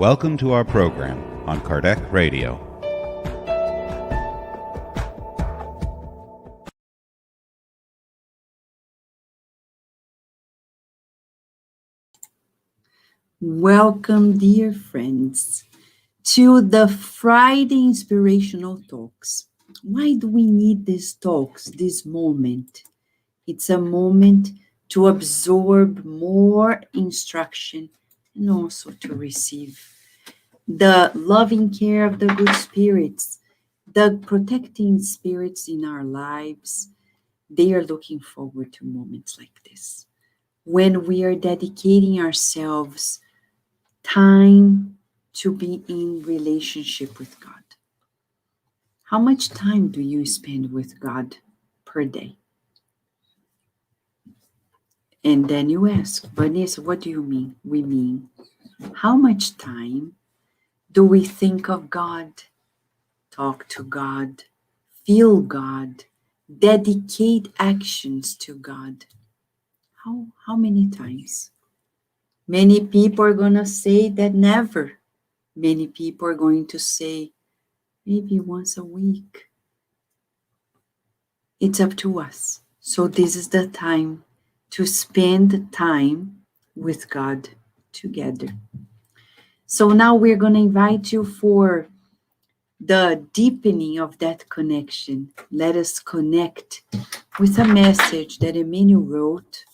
Welcome to our program on Skydeck Radio. Welcome, dear friends, to the Friday Inspirational Talks. Why do we need these talks, this moment? It's a moment to absorb more instruction and also to receive the loving care of the good spirits, the protecting spirits in our lives. They are looking forward to moments like this, when we are dedicating ourselves time to be in relationship with God. How much time do you spend with God per day? And then you ask, Vanessa, what do you mean? We mean, how much time do we think of God, talk to God, feel God, dedicate actions to God? How many times? Many people are going to say that never. Many people are going to say maybe once a week. It's up to us. So this is the time to spend time with God together. So now we're going to invite you for the deepening of that connection. Let us connect with a message that Emmanuel wrote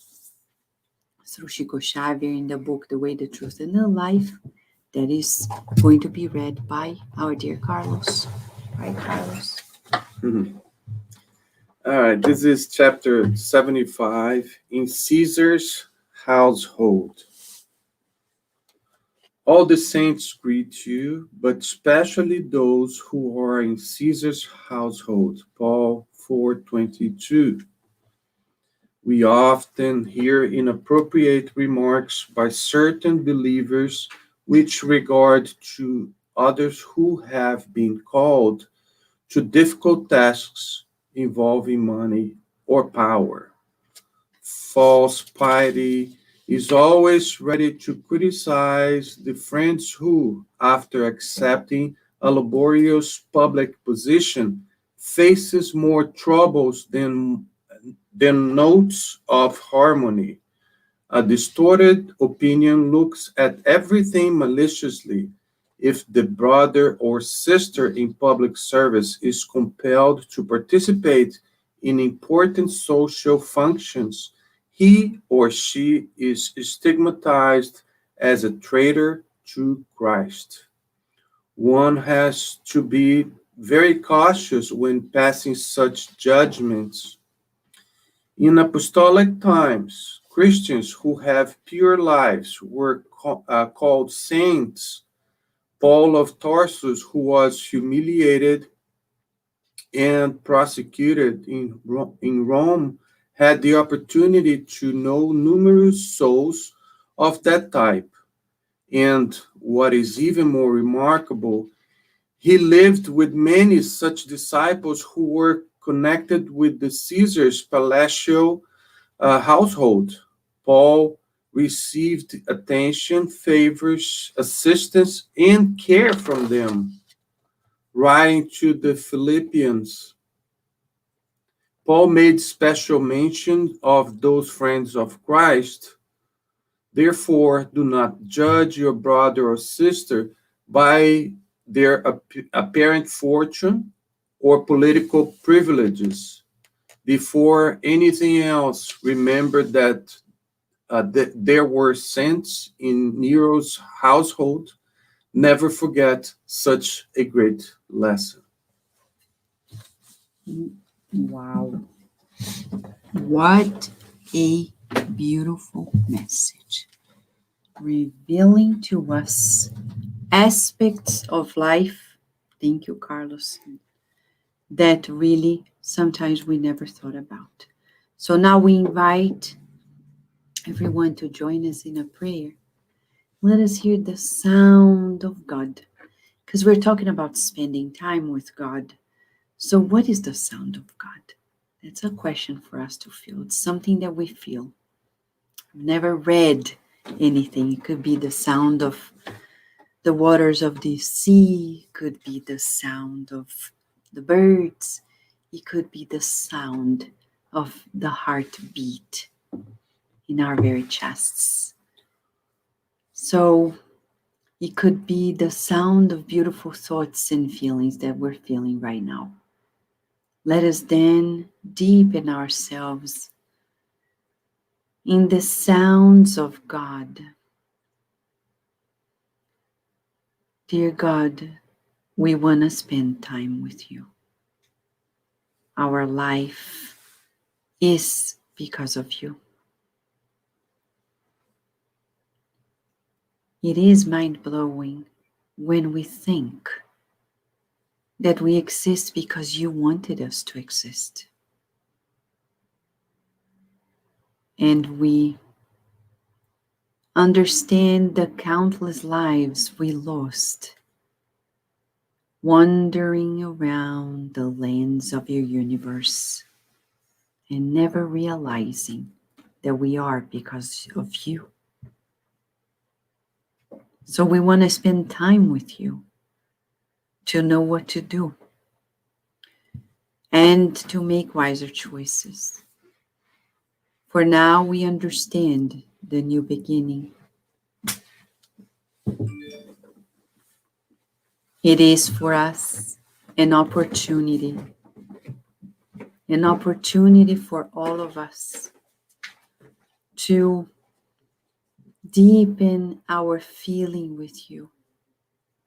through Chico Xavier in the book, The Way, the Truth, and the Life, that is going to be read by our dear Carlos. Hi, Carlos. Mm-hmm. All right, this is chapter 75 in Caesar's household. All the saints greet you, but especially those who are in Caesar's household. Paul 4:22. We often hear inappropriate remarks by certain believers which regard to others who have been called to difficult tasks involving money or power. False piety is always ready to criticize the friends who, after accepting a laborious public position, faces more troubles than notes of harmony. A distorted opinion looks at everything maliciously. If the brother or sister in public service is compelled to participate in important social functions, he or she is stigmatized as a traitor to Christ. One has to be very cautious when passing such judgments. In apostolic times, Christians who have pure lives were called saints. Paul of Tarsus, who was humiliated and prosecuted in Rome, had the opportunity to know numerous souls of that type. And what is even more remarkable, he lived with many such disciples who were connected with the Caesar's palatial household. Paul received attention, favors, assistance, and care from them. Writing to the Philippians, Paul made special mention of those friends of Christ. Therefore, do not judge your brother or sister by their apparent fortune or political privileges. Before anything else, remember that there were saints in Nero's household. Never forget such a great lesson. Wow. What a beautiful message. Revealing to us aspects of life, thank you, Carlos, that really sometimes we never thought about. So now we invite everyone to join us in a prayer. Let us hear the sound of God, because we're talking about spending time with God. So what is the sound of God? That's a question for us to feel. It's something that we feel. I've never read anything. It could be the sound of The waters of the sea, could be the sound of the birds. It could be the sound of the heartbeat in our very chests. So it could be the sound of beautiful thoughts and feelings that we're feeling right now. Let us then deepen ourselves in the sounds of God. Dear God, we want to spend time with you. Our life is because of you. It is mind-blowing when we think that we exist because you wanted us to exist. And we understand the countless lives we lost wandering around the lands of your universe and never realizing that we are because of you. So we want to spend time with you to know what to do and to make wiser choices. For now, we understand the new beginning. It is for us an opportunity for all of us to deepen our feeling with you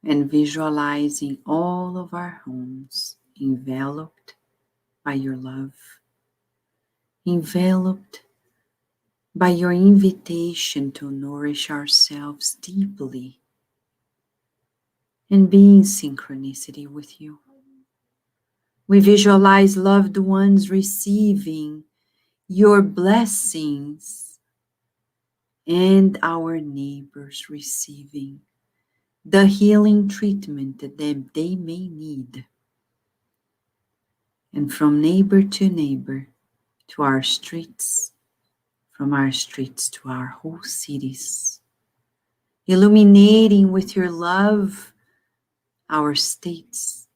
and visualizing all of our homes enveloped by your love, enveloped by your invitation to nourish ourselves deeply and be in synchronicity with you. We visualize loved ones receiving your blessings and our neighbors receiving the healing treatment that they may need. And from neighbor to our streets, from our streets to our whole cities, illuminating with your love our states,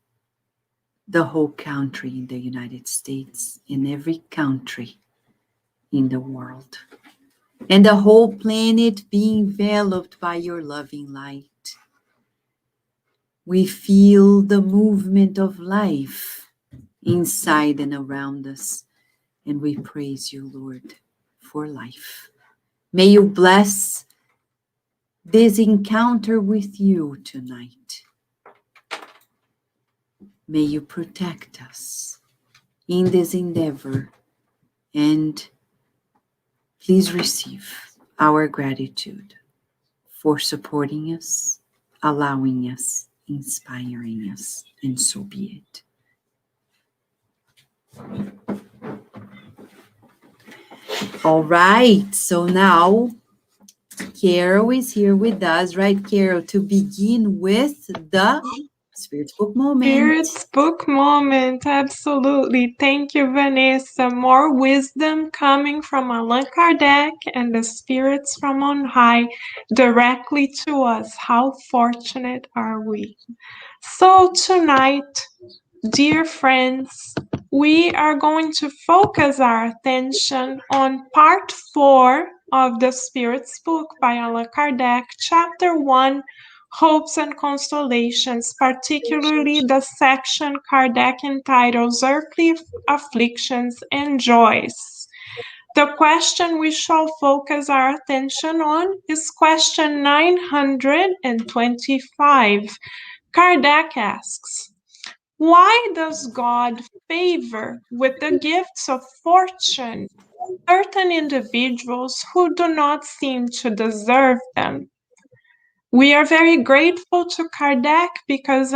the whole country in the United States, in every country in the world, and the whole planet being enveloped by your loving light. We feel the movement of life inside and around us, and we praise you, Lord, for life. May you bless this encounter with you tonight. May you protect us in this endeavor, and please receive our gratitude for supporting us, allowing us, inspiring us, and so be it. All right, so now Carol is here with us, right, Carol, to begin with the Spirit's Book Moment. Spirit's Book Moment, absolutely. Thank you, Vanessa. More wisdom coming from Allan Kardec and the spirits from on high directly to us. How fortunate are we? So tonight, dear friends, we are going to focus our attention on part 4 of the Spirit's Book by Allan Kardec, chapter 1, Hopes and Consolations, particularly the section Kardec entitles Earthly Afflictions and Joys. The question we shall focus our attention on is question 925. Kardec asks, why does God favor with the gifts of fortune certain individuals who do not seem to deserve them? We are very grateful to Kardec because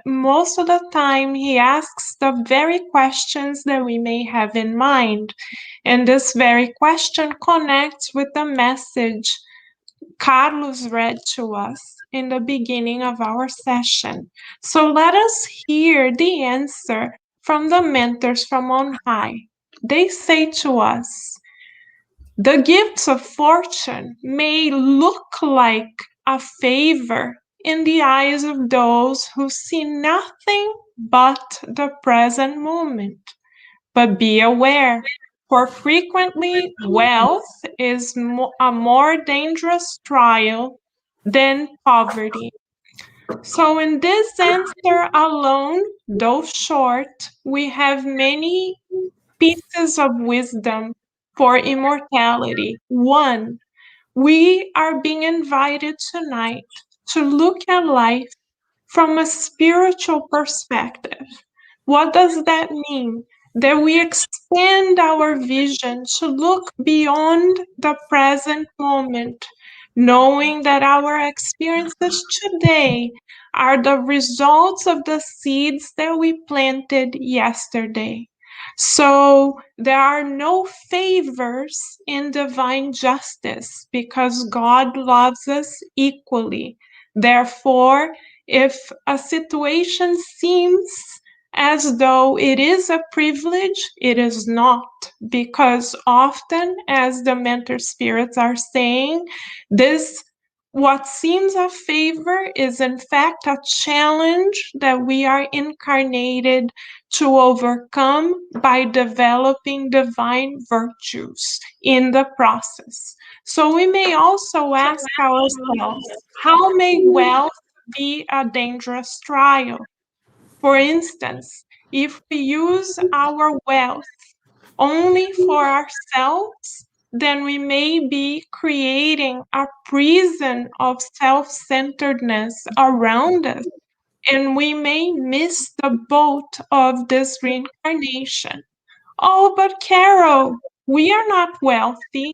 most of the time he asks the very questions that we may have in mind. And this very question connects with the message Carlos read to us in the beginning of our session. So let us hear the answer from the mentors from on high. They say to us, the gifts of fortune may look like a favor in the eyes of those who see nothing but the present moment. But be aware, for frequently wealth is a more dangerous trial than poverty. So, in this answer alone, though short, we have many pieces of wisdom for immortality. One, we are being invited tonight to look at life from a spiritual perspective. What does that mean? That we expand our vision to look beyond the present moment, knowing that our experiences today are the results of the seeds that we planted yesterday. So there are no favors in divine justice because God loves us equally. Therefore, if a situation seems as though it is a privilege, it is not, because often, as the mentor spirits are saying, this what seems a favor is in fact a challenge that we are incarnated to overcome by developing divine virtues in the process. So we may also ask ourselves, how may wealth be a dangerous trial? For instance, if we use our wealth only for ourselves, then we may be creating a prison of self-centeredness around us, and we may miss the boat of this reincarnation. Oh, but Carol, we are not wealthy.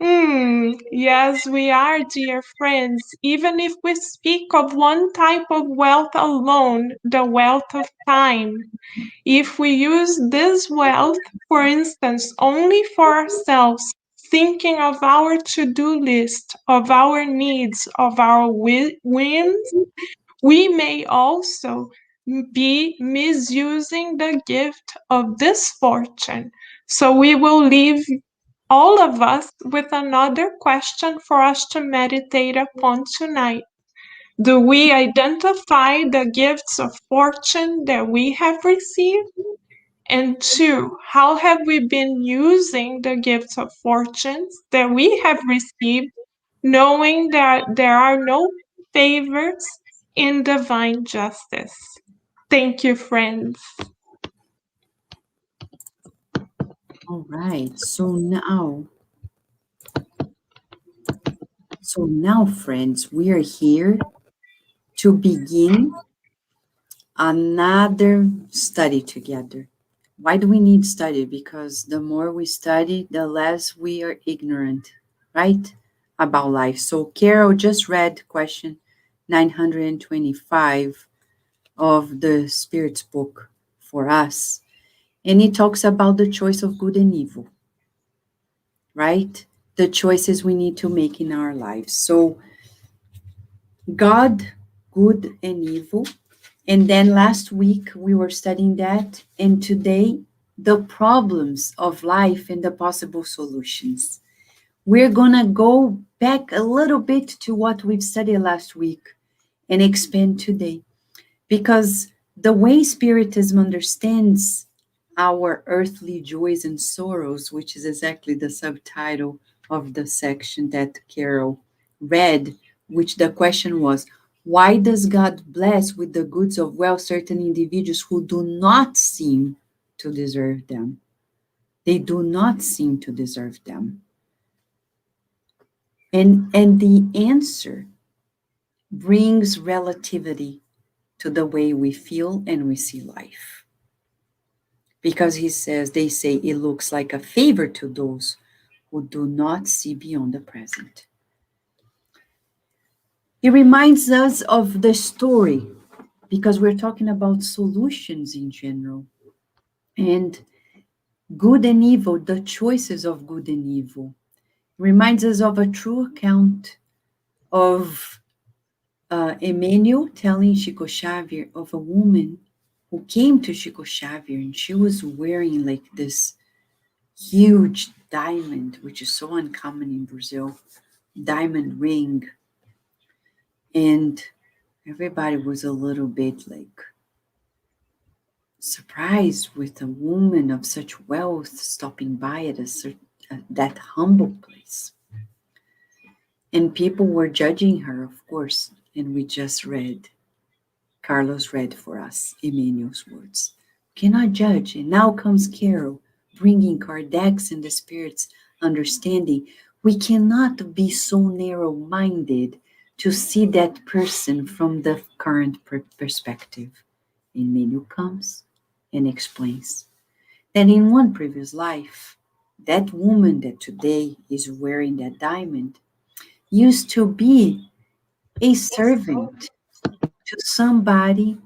Yes, we are, dear friends. Even if we speak of one type of wealth alone, the wealth of time. If we use this wealth, for instance, only for ourselves, thinking of our to-do list, of our needs, of our whims, we may also be misusing the gift of this fortune. So we will leave all of us with another question for us to meditate upon tonight. Do we identify the gifts of fortune that we have received? And two, how have we been using the gifts of fortunes that we have received, knowing that there are no favors in divine justice? Thank you, friends. All right. So now, friends, we are here to begin another study together. Why do we need study? Because the more we study, the less we are ignorant, right? About life. So Carol just read question 925 of the Spirit's book for us. And it talks about the choice of good and evil, right? The choices we need to make in our lives. So God, good and evil. And then last week we were studying that, and today the problems of life and the possible solutions. We're gonna go back a little bit to what we've studied last week and expand today, because the way Spiritism understands our earthly joys and sorrows, which is exactly the subtitle of the section that Carol read, which the question was, why does God bless with the goods of wealth certain individuals who do not seem to deserve them? They do not seem to deserve them. And the answer brings relativity to the way we feel and we see life. Because they say it looks like a favor to those who do not see beyond the present. It reminds us of the story, because we're talking about solutions in general. And good and evil, the choices of good and evil, reminds us of a true account of Emmanuel telling Chico Xavier of a woman who came to Chico Xavier, and she was wearing like this huge diamond, which is so uncommon in Brazil, diamond ring. And everybody was a little bit like surprised with a woman of such wealth stopping by at that humble place. And people were judging her, of course. And we just read, Carlos read for us Emmanuel's words. Cannot judge. And now comes Carol, bringing Kardec's and the Spirit's understanding. We cannot be so narrow-minded to see that person from the current perspective. Emmanuel comes and explains that in one previous life, that woman that today is wearing that diamond used to be a servant to somebody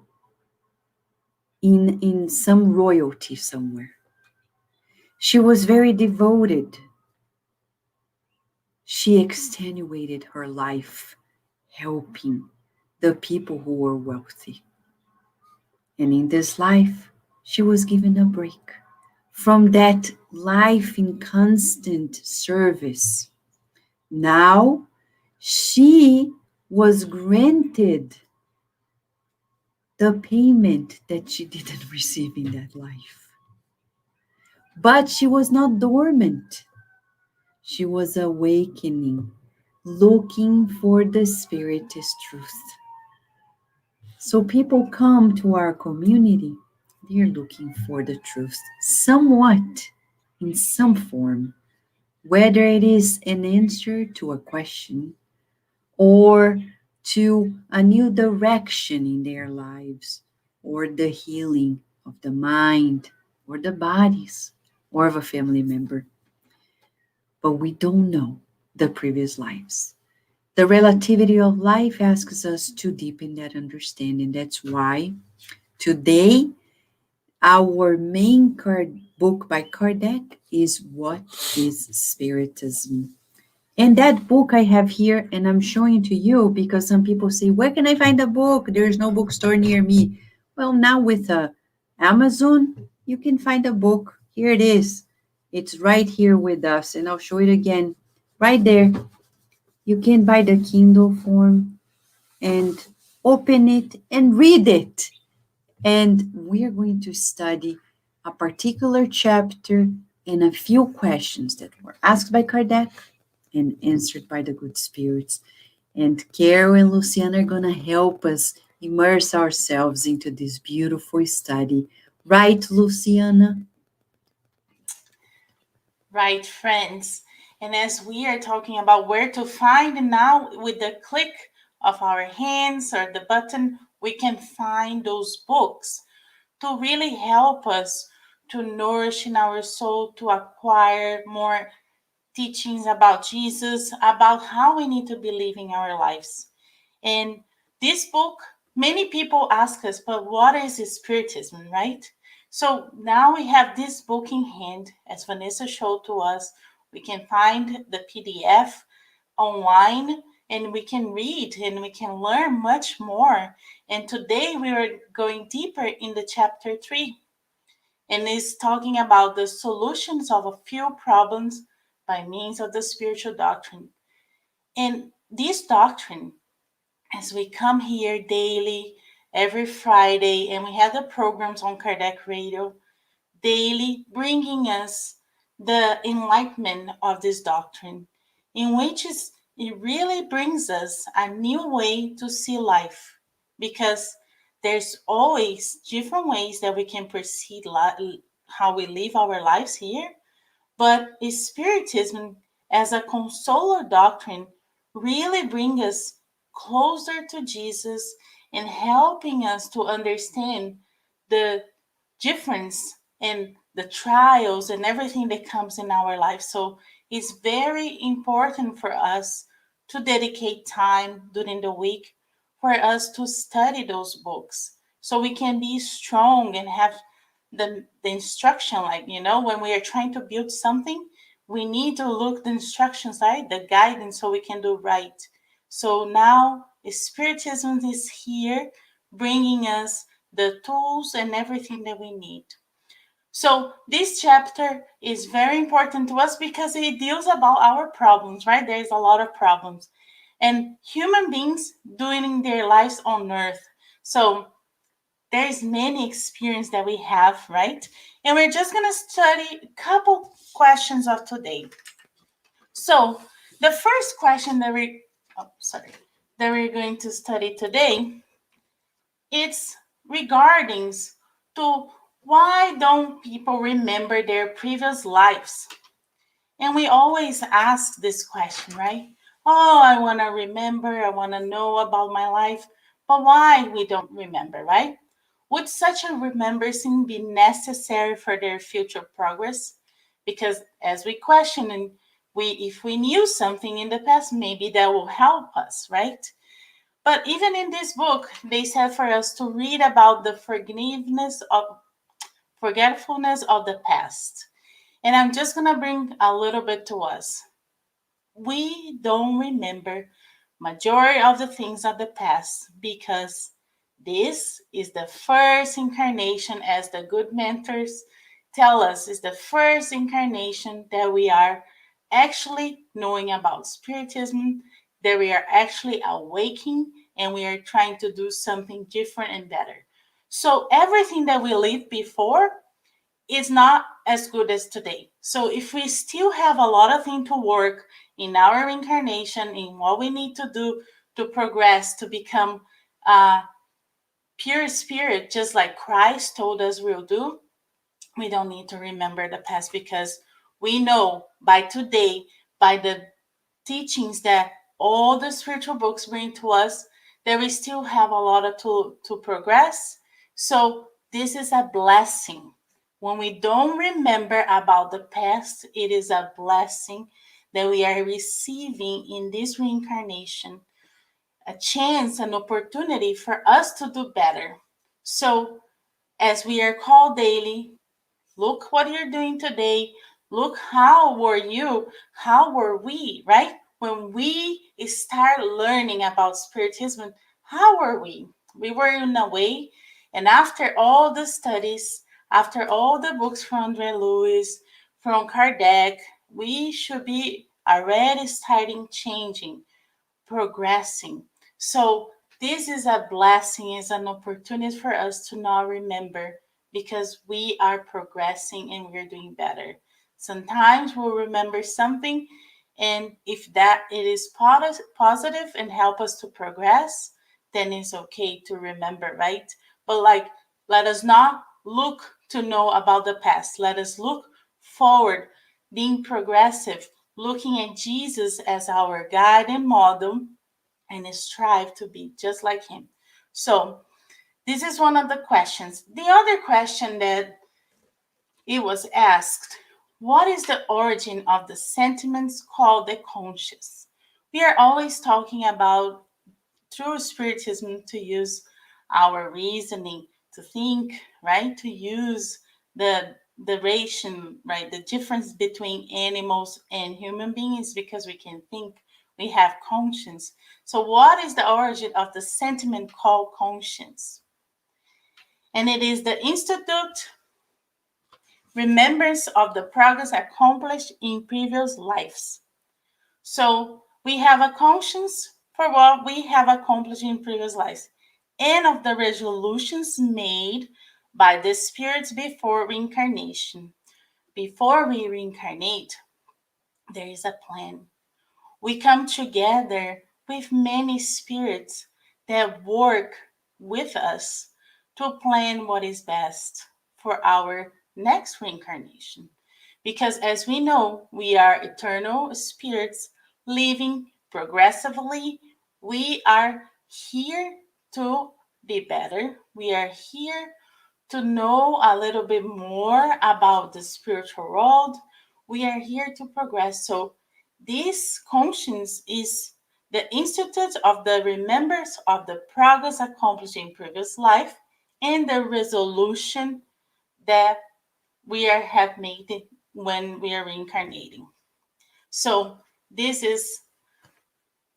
in some royalty somewhere. She was very devoted. She extenuated her life helping the people who were wealthy. And in this life, she was given a break from that life in constant service. Now, she was granted the payment that she didn't receive in that life. But she was not dormant. She was awakening, looking for the Spirit's truth. So people come to our community, they're looking for the truth, somewhat, in some form, whether it is an answer to a question or to a new direction in their lives, or the healing of the mind, or the bodies, or of a family member. But we don't know the previous lives. The relativity of life asks us to deepen that understanding. That's why today our main book by Kardec is What is Spiritism? And that book I have here, and I'm showing to you because some people say, where can I find a book? There's no bookstore near me. Well, now with Amazon, you can find a book. Here it is. It's right here with us, and I'll show it again. Right there. You can buy the Kindle form and open it and read it. And we are going to study a particular chapter and a few questions that were asked by Kardec and answered by the good spirits. And Carol and Luciana are going to help us immerse ourselves into this beautiful study. Right, Luciana? Right, friends. And as we are talking about where to find now, with the click of our hands or the button, we can find those books to really help us to nourish in our soul, to acquire more teachings about Jesus, about how we need to be living our lives. And this book, many people ask us, but what is Spiritism, right? So now we have this book in hand, as Vanessa showed to us. We can find the PDF online and we can read and we can learn much more. And today we are going deeper in the chapter 3, and is talking about the solutions of a few problems by means of the spiritual doctrine. And this doctrine, as we come here daily, every Friday, and we have the programs on Skydeck Radio daily, bringing us the enlightenment of this doctrine, in which it really brings us a new way to see life, because there's always different ways that we can perceive how we live our lives here. But Spiritism, as a consoler doctrine, really brings us closer to Jesus and helping us to understand the difference in the trials and everything that comes in our life. So it's very important for us to dedicate time during the week for us to study those books so we can be strong and have the instruction, like, when we are trying to build something, we need to look the instructions, right, the guidance, so we can do right. So now Spiritism is here bringing us the tools and everything that we need. So this chapter is very important to us because it deals about our problems, right? There's a lot of problems. and human beings doing their lives on earth. So there's many experience that we have, right? And we're just going to study a couple questions of today. So the first question that we're going to study today, it's regarding to why don't people remember their previous lives? And we always ask this question, right? Oh, I want to remember, I want to know about my life, but why we don't remember, right? Would such a remembrance be necessary for their future progress? Because as we question and if we knew something in the past, maybe that will help us, right? But even in this book, they said for us to read about the forgetfulness of the past. And I'm just going to bring a little bit to us. We don't remember majority of the things of the past because this is the first incarnation, as the good mentors tell us, is the first incarnation that we are actually knowing about spiritism, that we are actually awakening, and we are trying to do something different and better. So everything that we lived before is not as good as today. So if we still have a lot of things to work in our reincarnation, in what we need to do to progress, to become pure spirit, just like Christ told us we'll do, we don't need to remember the past, because we know by today, by the teachings that all the spiritual books bring to us, that we still have a lot of to progress. So this is a blessing. When we don't remember about the past, it is a blessing that we are receiving in this reincarnation, a chance, an opportunity for us to do better. So as we are called daily, look what you're doing today. Look, how were you? How were we, right? When we start learning about spiritism, how were we? We were in a way, and after all the studies, after all the books from Andre Lewis, from Kardec, we should be already starting changing, progressing. So this is a blessing, is an opportunity for us to now remember, because we are progressing and we're doing better. Sometimes we'll remember something, and if that it is positive and help us to progress, then it's okay to remember, right? But let us not look to know about the past. Let us look forward, being progressive, looking at Jesus as our guide and model, and strive to be just like him. So this is one of the questions. The other question that it was asked, what is the origin of the sentiments called the conscious? We are always talking about, through spiritism, to use our reasoning, to think, right? To use the ration, right? The difference between animals and human beings, because we can think, we have conscience. So what is the origin of the sentiment called conscience? And it is the institute remembrance of the progress accomplished in previous lives. So we have a conscience for what we have accomplished in previous lives, and of the resolutions made by the spirits before reincarnation. Before we reincarnate, there is a plan. We come together with many spirits that work with us to plan what is best for our next reincarnation. Because as we know, we are eternal spirits living progressively. We are here to be better. We are here to know a little bit more about the spiritual world. We are here to progress. So this conscience is the institute of the remembrance of the progress accomplished in previous life, and the resolution that have made when we are reincarnating. So this is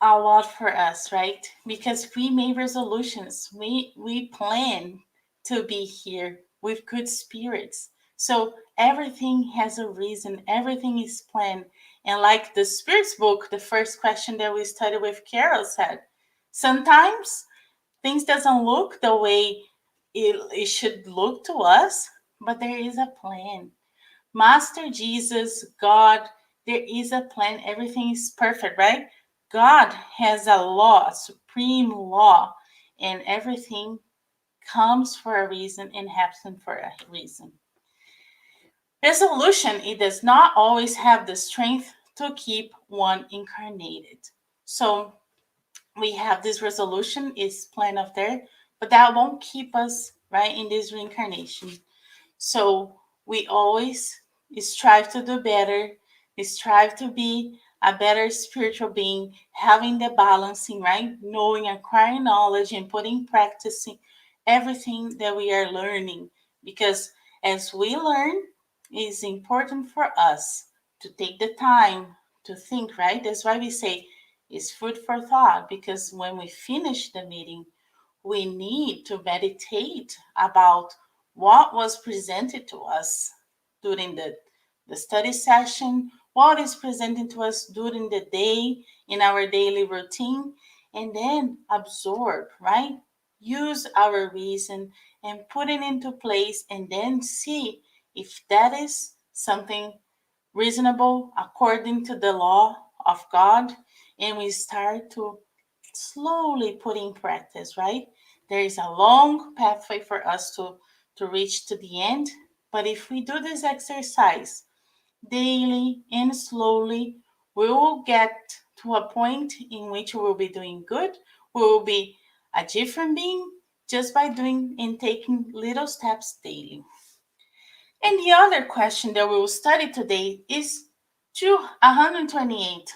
a lot for us, right? Because we made resolutions. We plan to be here with good spirits. So everything has a reason, everything is planned. And like the Spirit's book, the first question that we studied with Carol said, sometimes things doesn't look the way it should look to us, but there is a plan. Master Jesus, God, there is a plan. Everything is perfect, right? God has a law, a supreme law, and everything comes for a reason and happens for a reason. Resolution, it does not always have the strength to keep one incarnated. So we have this resolution is planned up there, but that won't keep us right in this reincarnation. So we always strive to do better. We strive to be a better spiritual being, having the balancing, right? Knowing, acquiring knowledge, and putting practicing everything that we are learning. Because as we learn, it's important for us to take the time to think, right? That's why we say it's food for thought, because when we finish the meeting, we need to meditate about what was presented to us during the study session, what is presented to us during the day in our daily routine, and then absorb, right? Use our reason and put it into place, and then see if that is something reasonable according to the law of God, and we start to slowly put in practice, right? There is a long pathway for us to reach to the end, but if we do this exercise daily and slowly, we will get to a point in which we will be doing good. We will be a different being just by doing and taking little steps daily. And the other question that we will study today is 128.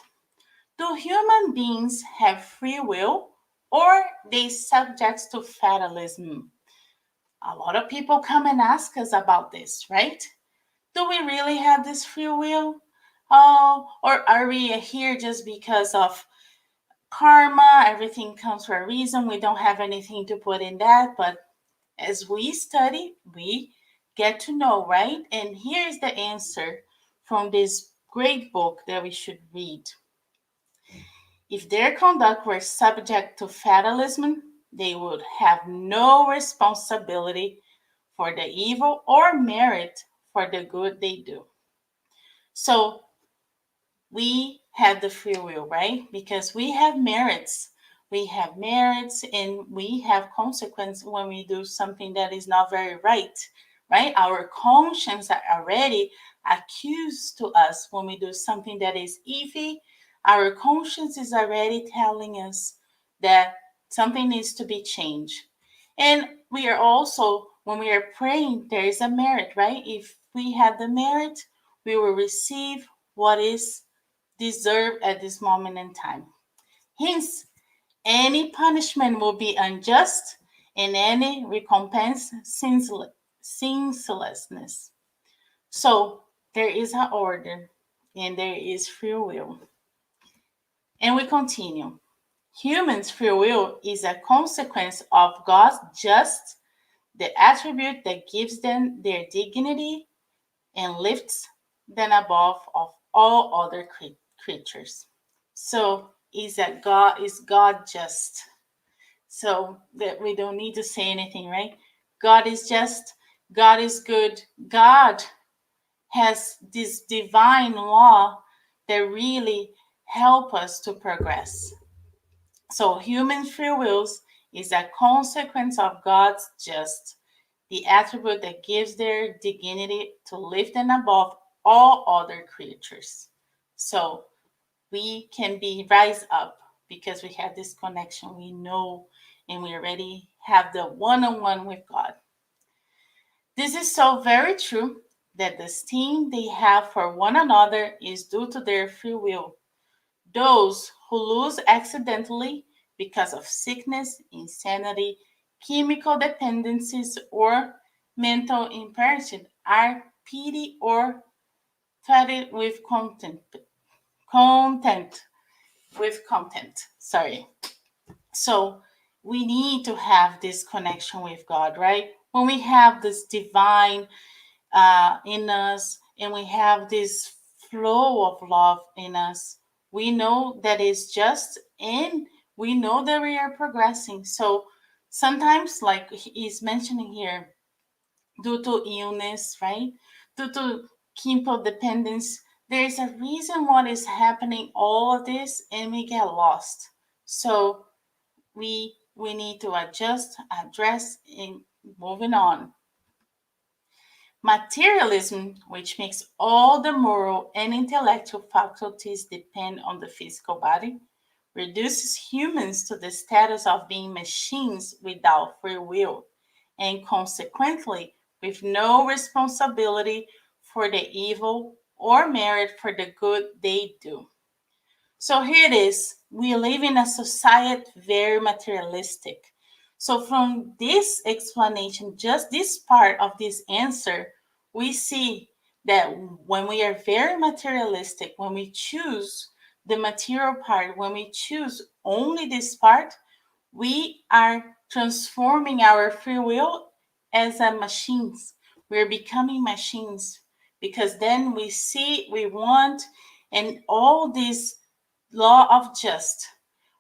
Do human beings have free will, or they subject to fatalism? A lot of people come and ask us about this, right? Do we really have this free will? Oh, or are we here just because of karma? Everything comes for a reason. We don't have anything to put in that. But as we study, we get to know, right? And here's the answer from this great book that we should read. If their conduct were subject to fatalism, they would have no responsibility for the evil or merit for the good they do. So we have the free will, right? Because we have merits. We have merits and we have consequence when we do something that is not very right, right? Our conscience are already accused to us when we do something that is evil. Our conscience is already telling us that something needs to be changed. And we are also, when we are praying, there is a merit, right? If we have the merit, we will receive what is deserved at this moment in time. Hence, any punishment will be unjust and any recompense senselessness. So there is an order and there is free will. And we continue. Humans' free will is a consequence of God's just, the attribute that gives them their dignity and lifts them above of all other creatures. So is God just? So that we don't need to say anything, right? God is just, God is good. God has this divine law that really help us to progress. So human free wills is a consequence of God's just, the attribute that gives their dignity to lift them above all other creatures. So we can be rise up because we have this connection. We know and we already have the one-on-one with God. This is so very true that the esteem they have for one another is due to their free will. Those who lose accidentally because of sickness, insanity, chemical dependencies, or mental impairment are pity or fed with content. Sorry. So we need to have this connection with God, right? When we have this divine in us and we have this flow of love in us. We know that it's just, and we know that we are progressing. So sometimes, like he's mentioning here, due to illness, right? Due to chemical dependence, there's a reason what is happening, all of this, and we get lost. So we need to adjust, address, and moving on. Materialism, which makes all the moral and intellectual faculties depend on the physical body, reduces humans to the status of being machines without free will, and consequently with no responsibility for the evil or merit for the good they do. So here it is. We live in a society very materialistic. So from this explanation, just this part of this answer, we see that when we are very materialistic, when we choose the material part, when we choose only this part, we are transforming our free will as a machines. We're becoming machines because then we see, we want, and all this law of just,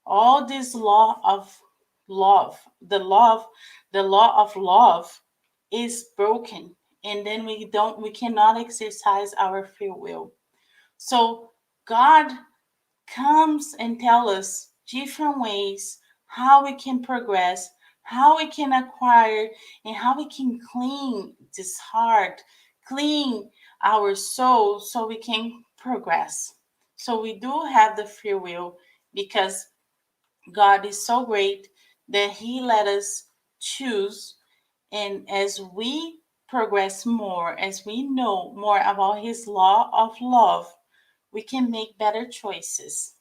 all this law of love, the law of love is broken, and then we cannot exercise our free will. So God comes and tell us different ways how we can progress, how we can acquire, and how we can clean this heart, clean our soul so we can progress. So we do have the free will because God is so great that He let us choose. And as we progress more, as we know more about His law of love, we can make better choices.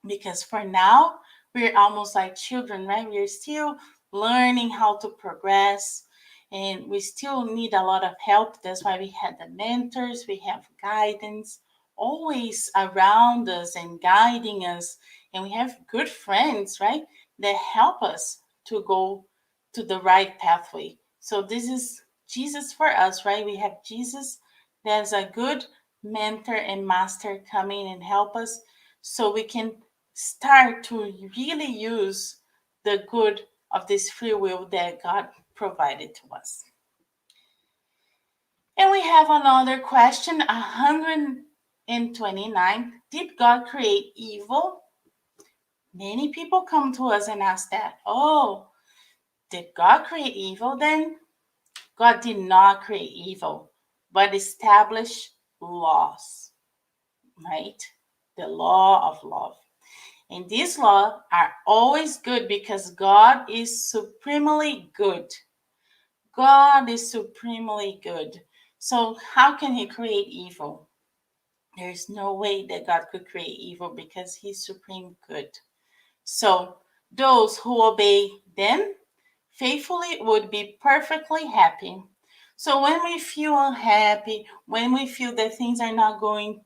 Because for now, we're almost like children, right? We're still learning how to progress, and we still need a lot of help. That's why we had the mentors, we have guidance always around us and guiding us, and we have good friends, right, that help us to go to the right pathway. So this is Jesus for us, right? We have Jesus, there's a good mentor and master coming and help us so we can start to really use the good of this free will that God provided to us. And we have another question, 129. Did God create evil? Many people come to us and ask that. Oh, did God create evil then? God did not create evil, but established laws, right? The law of love. And these laws are always good because God is supremely good. God is supremely good. So how can He create evil? There's no way that God could create evil because He's supreme good. So those who obey them faithfully would be perfectly happy. So when we feel unhappy, when we feel that things are not going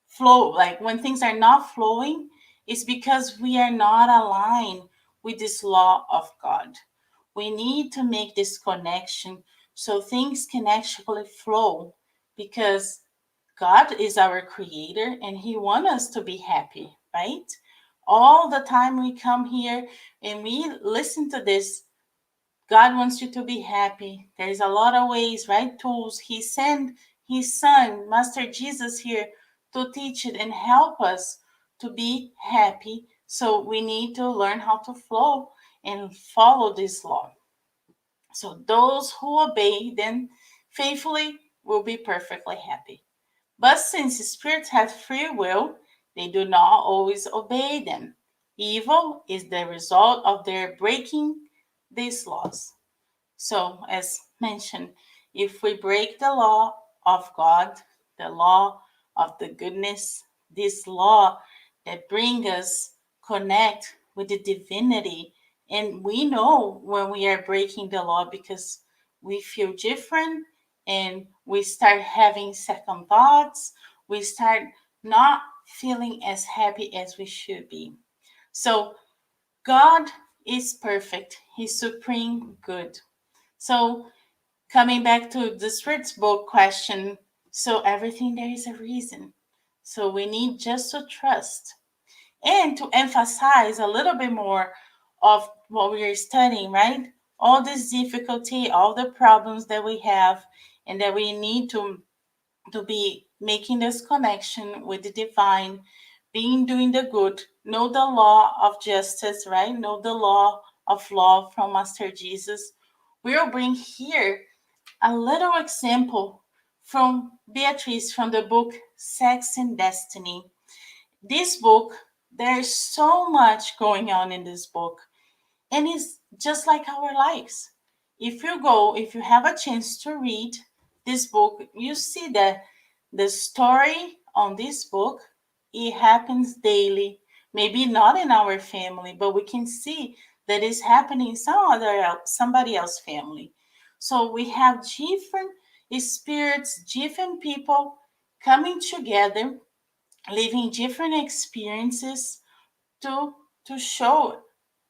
flow, like when things are not flowing, it's because we are not aligned with this law of God. We need to make this connection so things can actually flow because God is our creator and He wants us to be happy, right? All the time we come here and we listen to this, God wants you to be happy. There's a lot of ways, right? Tools. He sent His Son, Master Jesus, here to teach it and help us to be happy. So we need to learn how to flow and follow this law. So those who obey them faithfully will be perfectly happy. But since spirits have free will, they do not always obey them. Evil is the result of their breaking these laws. So, as mentioned, if we break the law of God, the law of the goodness, this law that bring us connect with the divinity, and we know when we are breaking the law because we feel different and we start having second thoughts, we start not feeling as happy as we should be. So, God is perfect, He's supreme good. So coming back to the Spirit's book question, so everything there is a reason. So we need just to trust. And to emphasize a little bit more of what we are studying, right? All this difficulty, all the problems that we have, and that we need to be making this connection with the divine, being doing the good, know the law of justice, right? Know the law of love from Master Jesus. We'll bring here a little example from Beatrice from the book Sex and Destiny. This book, there's so much going on in this book, and it's just like our lives. If you have a chance to read this book, you see that the story on this book, it happens daily. Maybe not in our family, but we can see that it's happening in somebody else's family. So we have different spirits, different people coming together, living different experiences to show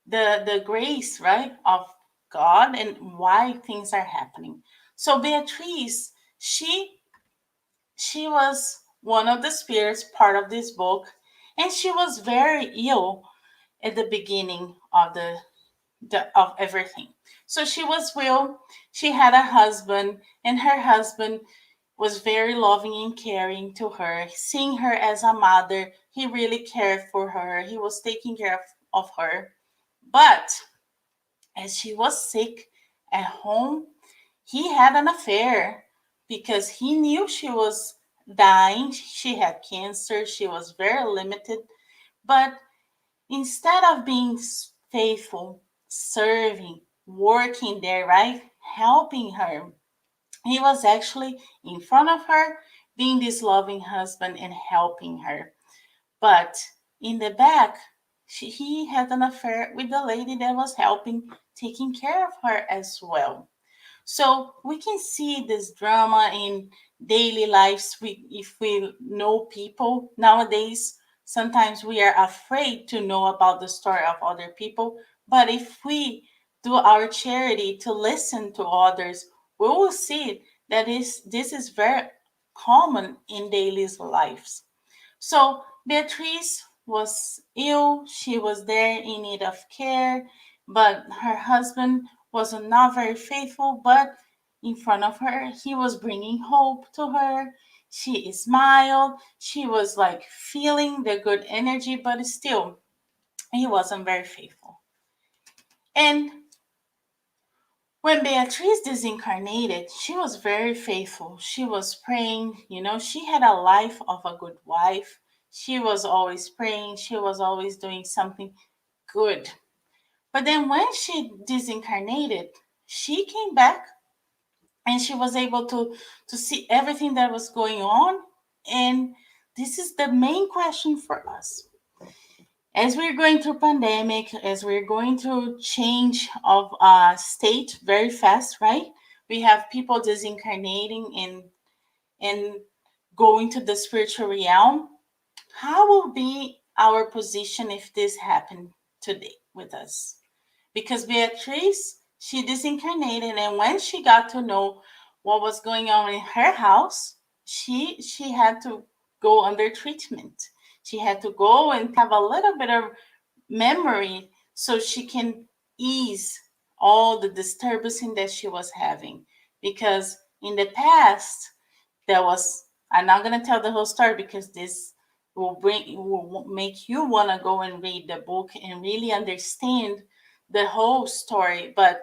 the grace, right, of God and why things are happening. So Beatrice, she was one of the spirits part of this book, and she was very ill at the beginning of of everything. So she was ill. She had a husband, and her husband was very loving and caring to her, seeing her as a mother. He really cared for her. He was taking care of her. But as she was sick at home, he had an affair because he knew she was dying. She had cancer. She was very limited. But instead of being faithful, serving, working there, right, helping her, he was actually in front of her, being this loving husband and helping her. But in the back, he had an affair with the lady that was helping, taking care of her as well. So we can see this drama in daily lives. If we know people nowadays, sometimes we are afraid to know about the story of other people. But if we do our charity to listen to others, we will see that this is very common in daily lives. So Beatrice was ill. She was there in need of care, but her husband was not very faithful. But in front of her, he was bringing hope to her. She smiled. She was like feeling the good energy, but still, he wasn't very faithful. And when Beatrice disincarnated, she was very faithful. She was praying, she had a life of a good wife. She was always praying, she was always doing something good. But then when she disincarnated, she came back and she was able to see everything that was going on. And this is the main question for us as we're going through pandemic, as we're going through change of state very fast, right? We have people disincarnating and going to the spiritual realm. How will be our position if this happened today with us? Because Beatrice, she disincarnated, and when she got to know what was going on in her house, she had to go under treatment. She had to go and have a little bit of memory so she can ease all the disturbance that she was having. Because in the past, there was, I'm not going to tell the whole story because this will make you want to go and read the book and really understand the whole story. But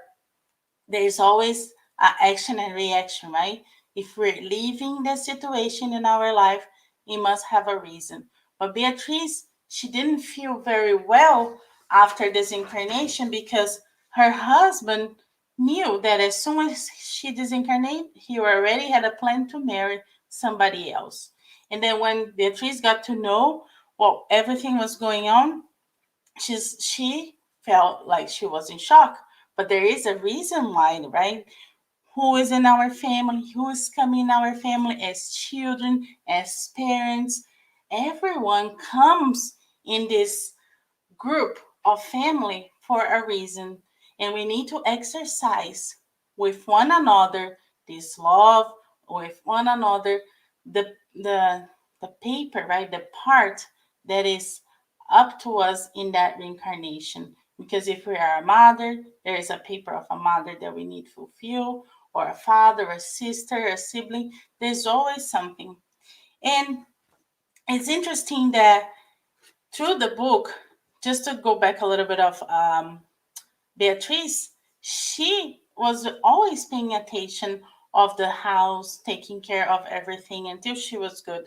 there's always action and reaction, right? If we're leaving the situation in our life, it must have a reason. But Beatrice, she didn't feel very well after this incarnation because her husband knew that as soon as she disincarnated, he already had a plan to marry somebody else. And then when Beatrice got to know what everything was going on, she felt like she was in shock. But there is a reason why, right? Who is in our family? Who is coming in our family as children, as parents? Everyone comes in this group of family for a reason, and we need to exercise with one another this love, with one another the the paper, right? The part that is up to us in that reincarnation. Because if we are a mother, there is a paper of a mother that we need to fulfill, or a father, a sister, a sibling. There's always something. And it's interesting that through the book, just to go back a little bit of Beatrice, she was always paying attention of the house, taking care of everything until she was good.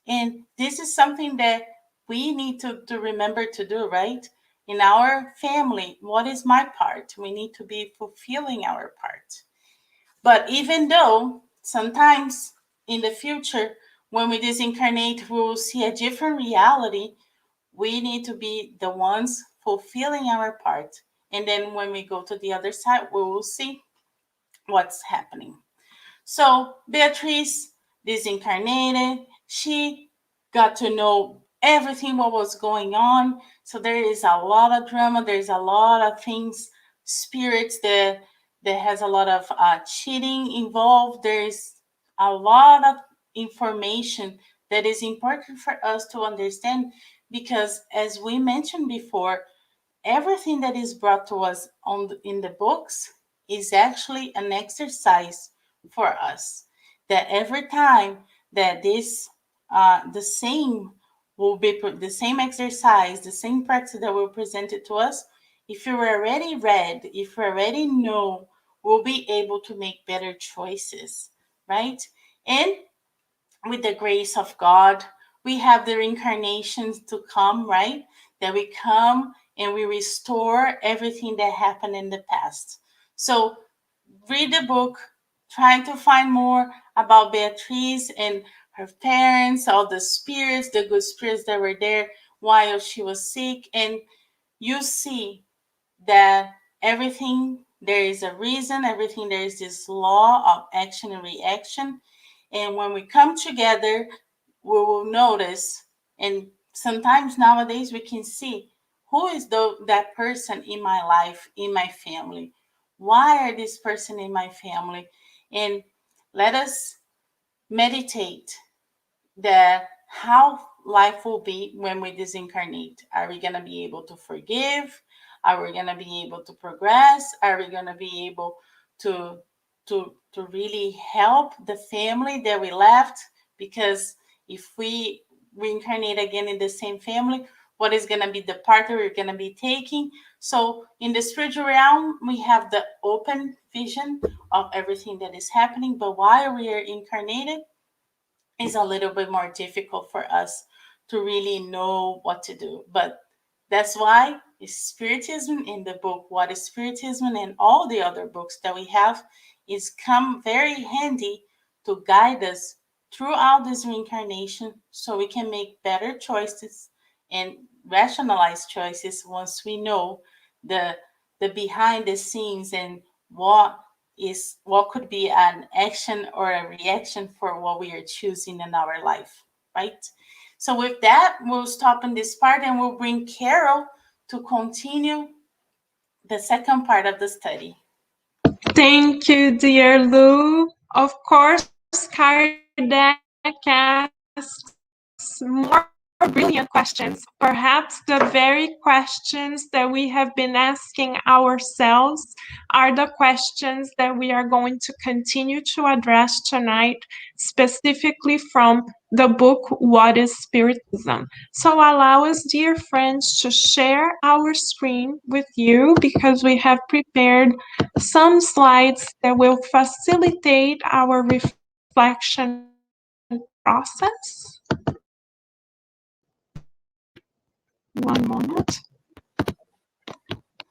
And this is something that we need to remember to do, right? In our family, what is my part? We need to be fulfilling our part. But even though sometimes in the future, when we disincarnate, we will see a different reality, we need to be the ones fulfilling our part. And then when we go to the other side, we will see what's happening. So Beatrice disincarnated. She got to know everything what was going on. So there is a lot of drama. There's a lot of things, spirits that has a lot of cheating involved. There's a lot of information that is important for us to understand, because as we mentioned before, everything that is brought to us in the books is actually an exercise for us. That every time that this the same will be the same exercise, the same practice that will present it to us, if you already read, if you already know, we'll be able to make better choices, right? And with the grace of God, we have the reincarnations to come, right? That we come and we restore everything that happened in the past. So read the book, trying to find more about Beatrice and her parents, all the spirits, the good spirits that were there while she was sick. And you see that everything, there is a reason, everything, there is this law of action and reaction. And when we come together, we will notice, and sometimes nowadays we can see who is that person in my life, in my family. Why are this person in my family? And let us meditate that how life will be when we disincarnate. Are we going to be able to forgive? Are we going to be able to progress? Are we going to be able to to really help the family that we left? Because if we reincarnate again in the same family, what is going to be the part that we're going to be taking? So in the spiritual realm, we have the open vision of everything that is happening, but while we are incarnated, it's a little bit more difficult for us to really know what to do. But that's why Spiritism, in the book What is Spiritism, and all the other books that we have, is come very handy to guide us throughout this reincarnation, so we can make better choices and rationalize choices once we know the behind the scenes, and what could be an action or a reaction for what we are choosing in our life, right? So with that, we'll stop in this part and we'll bring Carol to continue the second part of the study. Thank you, dear Lou. Of course, Kardec asks more brilliant questions, perhaps the very questions that we have been asking ourselves are the questions that we are going to continue to address tonight, specifically from the book What is Spiritism. So allow us, dear friends, to share our screen with you, because we have prepared some slides that will facilitate our reflection process. One moment.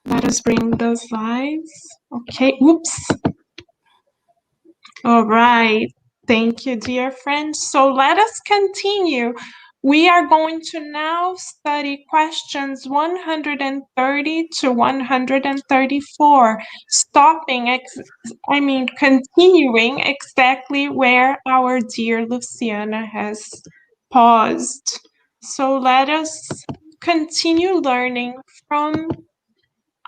Let us bring the slides. Okay, oops. All right. Thank you, dear friends. So let us continue. We are going to now study questions 130 to 134, continuing exactly where our dear Luciana has paused. So let us continue learning from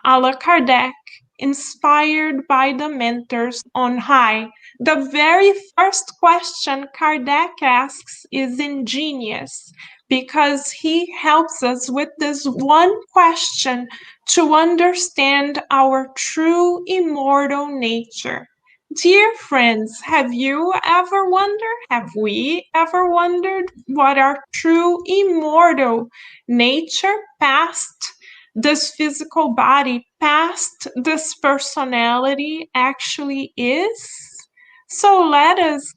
Allan Kardec inspired by the mentors on high. The very first question Kardec asks is ingenious because he helps us with this one question to understand our true immortal nature. Dear friends, have you ever wondered, have we ever wondered what our true immortal nature past this physical body, past this personality actually is? So let us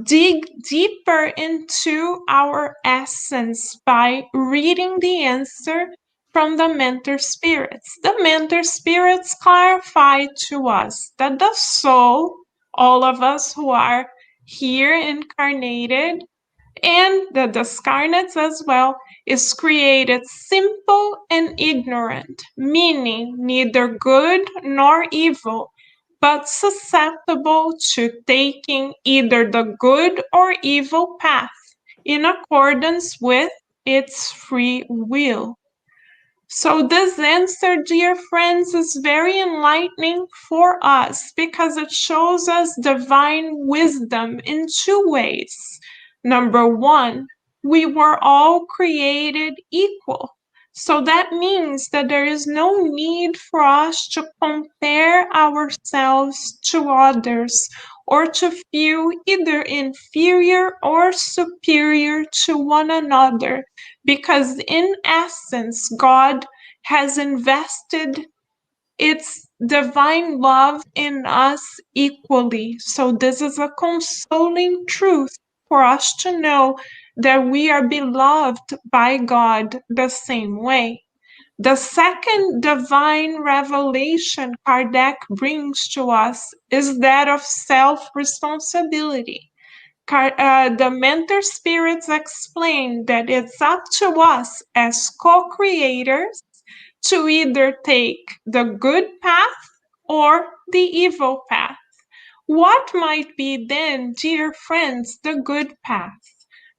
dig deeper into our essence by reading the answer from the mentor spirits. The mentor spirits clarify to us that the soul, all of us who are here incarnated, and the discarnates as well, is created simple and ignorant, meaning neither good nor evil, but susceptible to taking either the good or evil path in accordance with its free will. So this answer, dear friends, is very enlightening for us because it shows us divine wisdom in two ways. Number one, we were all created equal. So that means that there is no need for us to compare ourselves to others or to feel either inferior or superior to one another, because in essence, God has invested its divine love in us equally. So this is a consoling truth for us to know that we are beloved by God the same way. The second divine revelation Kardec brings to us is that of self-responsibility. The mentor spirits explain that it's up to us as co-creators to either take the good path or the evil path. What might be then, dear friends, the good path?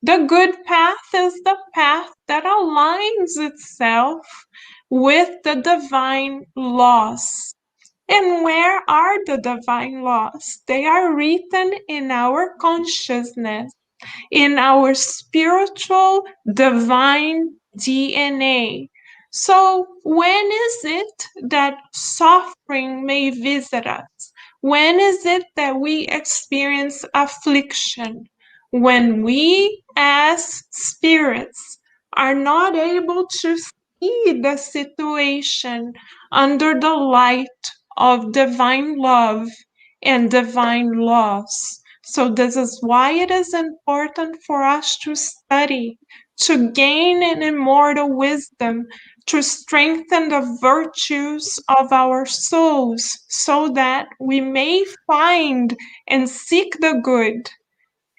The good path is the path that aligns itself with the divine laws. And where are the divine laws? They are written in our consciousness, in our spiritual divine DNA. So when is it that suffering may visit us? When is it that we experience affliction? When we as spirits are not able to see the situation under the light of divine love and divine laws. So this is why it is important for us to study, to gain an immortal wisdom, to strengthen the virtues of our souls, so that we may find and seek the good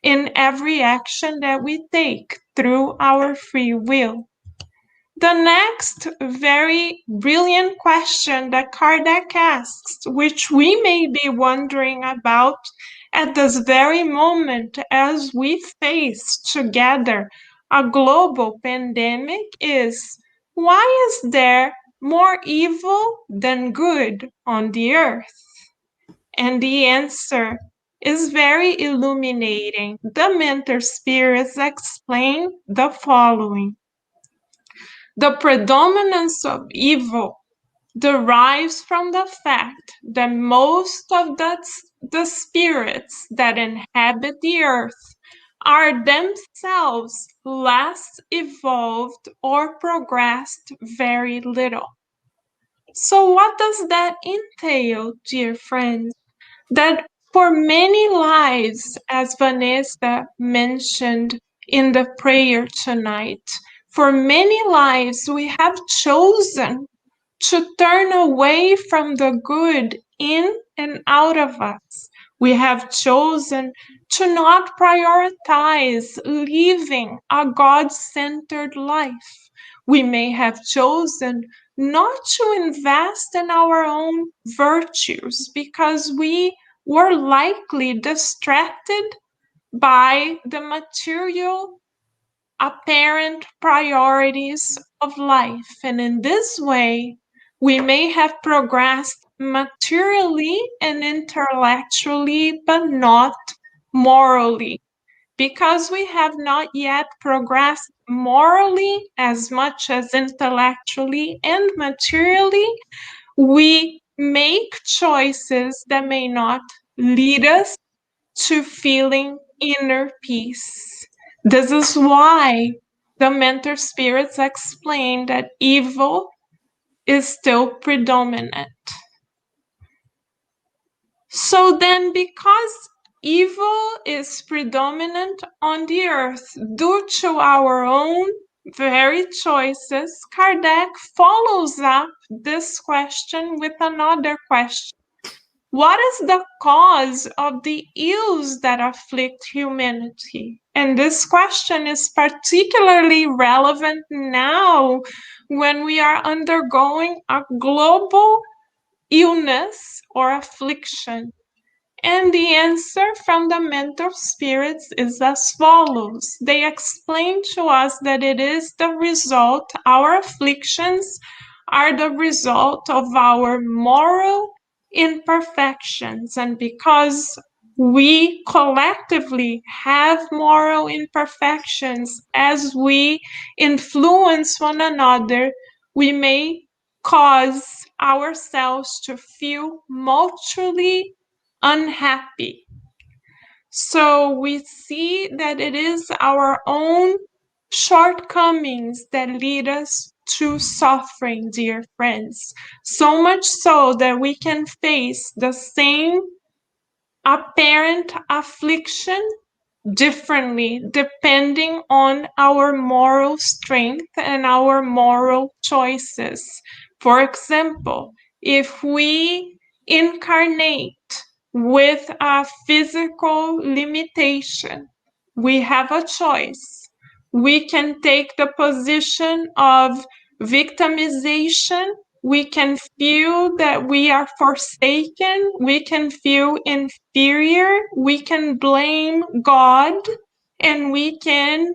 in every action that we take through our free will. The next very brilliant question that Kardec asks, which we may be wondering about at this very moment as we face together a global pandemic, is why is there more evil than good on the earth? And the answer is very illuminating. The mentor spirits explain the following. The predominance of evil derives from the fact that most of the spirits that inhabit the earth are themselves less evolved or progressed very little. So what does that entail, dear friends? That for many lives, as Vanessa mentioned in the prayer tonight, for many lives we have chosen to turn away from the good in and out of us. We have chosen to not prioritize living a God-centered life. We may have chosen not to invest in our own virtues because we were likely distracted by the material apparent priorities of life. And in this way, we may have progressed materially and intellectually, but not morally. Because we have not yet progressed morally as much as intellectually and materially, we make choices that may not lead us to feeling inner peace. This is why the mentor spirits explain that evil is still predominant. So then, because evil is predominant on the earth due to our own very choices, Kardec follows up this question with another question. What is the cause of the ills that afflict humanity? And this question is particularly relevant now when we are undergoing a global illness or affliction. And the answer from the mentor spirits is as follows. They explain to us that it is the result, our afflictions are the result of our moral imperfections. And because we collectively have moral imperfections, as we influence one another, we may cause ourselves to feel mutually unhappy. So we see that it is our own shortcomings that lead us to suffering, dear friends. So much so that we can face the same apparent affliction differently depending on our moral strength and our moral choices. For example, if we incarnate with a physical limitation, we have a choice. We can take the position of victimization. We can feel that we are forsaken. We can feel inferior. We can blame God, and we can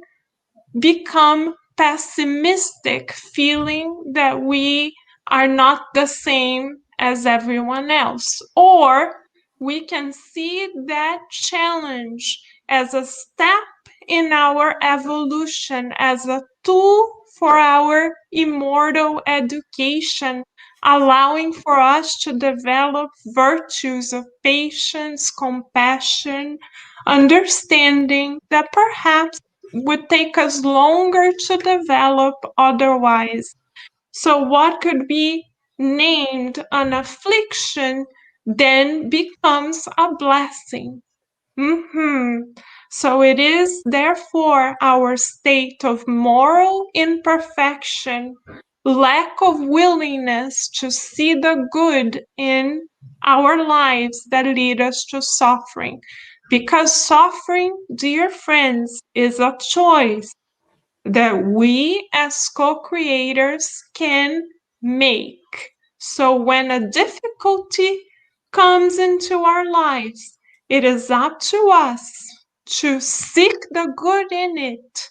become pessimistic, feeling that we are not the same as everyone else. Or we can see that challenge as a step in our evolution, as a tool for our immortal education, allowing for us to develop virtues of patience, compassion, understanding that perhaps would take us longer to develop otherwise. So what could be named an affliction then becomes a blessing. So it is therefore our state of moral imperfection, lack of willingness to see the good in our lives that lead us to suffering. Because suffering, dear friends, is a choice that we as co-creators can make. So when a difficulty comes into our lives, it is up to us to seek the good in it